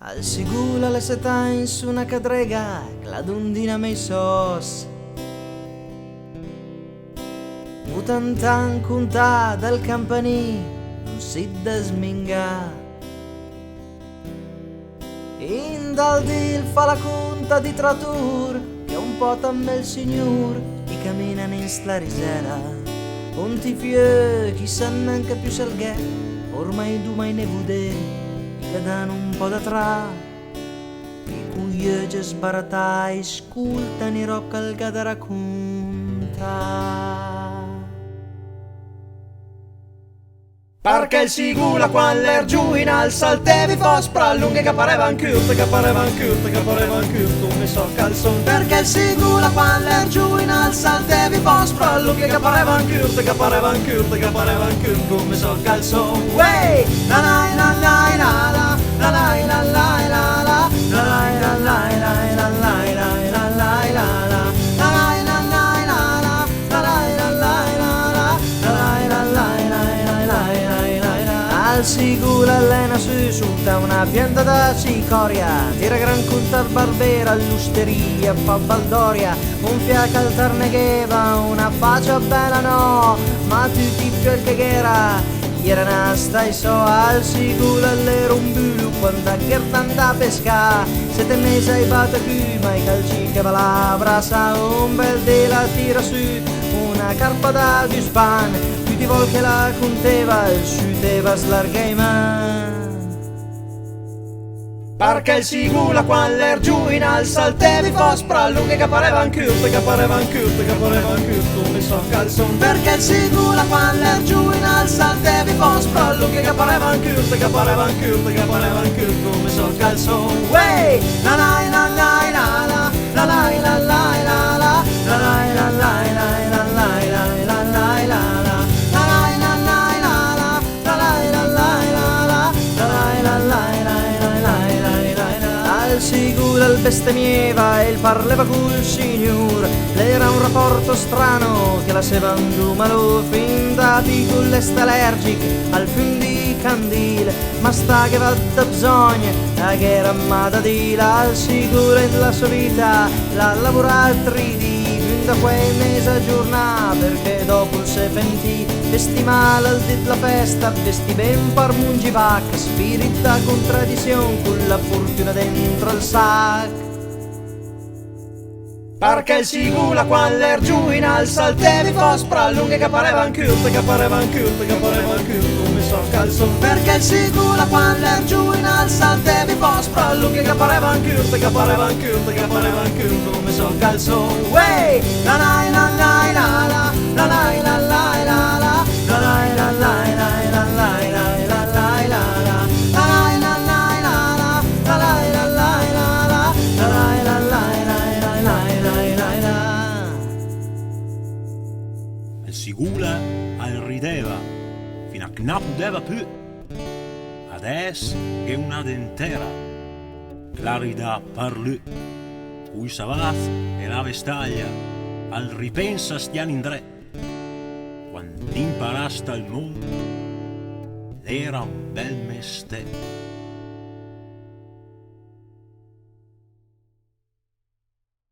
Al sicula le setain su una cadrega, cladundina mei sos. Mutantan cuntà dal campanì, non si da sminga. In dal dil fa la conta di tratur, che un po' tamme il signor, i camminano in sta risera. Un ti fieu, chi sa neanche più salghe, ormai tu mai ne vude. Che danno un po' da tra i cui già sbaratai scultano i rocca al da racconta. Perché il sigula quando l'er giù in alza al tevi fos pra lunghe che parevan curte, che parevan curte, che parevan curte, un messo calzon. Perché il sigula quando l'er giù in alza al tevi fos pra lunghe che parevan curte, che parevan curte, che parevan curte, un messo calzon. Wey, la la la la la la la la la la la la la la la la la Al sicula allena su da una pianta da cicoria, tira gran conta barbera all'usteria fa baldoria, un fiaco al tarnegheva, una faccia bella no, ma tutti più il che era, ieri nasta e so al sicula all'era un bulu quando gherdan da pesca, se te ne sei batta qui, ma i calci che va la brasa, un bel de la tira su, una carpa da di span, di vol che la conteva il sciuteva slarga i man. Perché il sigula quando l'er giù in alza al tevi fos pra lunghe che parevan curte, che parevan curte, che parevan curte, un messo calzon. Perché il sigula quando l'er giù in alza al tevi fos pra lunghe che parevan curte, che parevan curte, che parevan curte, un messo calzon. Wey, la la la la la la la la la la la la la la la sicula il bestemmieva e il parleva col signor, l'era un rapporto strano che la sevandu malo fin da piccole sta allergic al fin di candile, ma sta che va da bisogna la che era amata di là al sicura della sua vita la lavora 3D fin da quei mesi a giornata perché dopo se pentì vesti male al dit la festa, vesti ben par mungivac, spirita contraddizione con la fortuna dentro il sac. Perché il sigula quando l'er giù in alza al tevi fos pra lunghe che parevan curte, che parevan curte, che parevan curte, un messo calzon. Perché il sigula quando l'er giù in alza al tevi fos pra lunghe che parevan curte, che parevan curte, che parevan curte, un messo calzon. Wey, la la la la la la la la la la la la la la il sigula al rideva fino a che non poteva più, adesso che una dentera clarida parlù cui savaz e la vestaglia al ripensa stian in dre quando imparasta il mondo era un bel mestiere.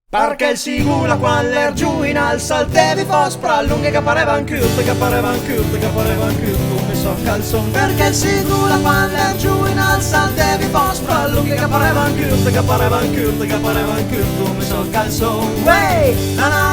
Perché il sigula quando l'er giù in alza al tevi fos pra lunghe che parevan curte, che parevan curte, che parevan curte, un messo calzon. Perché il sigula quando l'er giù in alza al tevi fos pra lunghe che parevan curte, che parevan curte, che parevan curte, un messo calzon. Wey, la la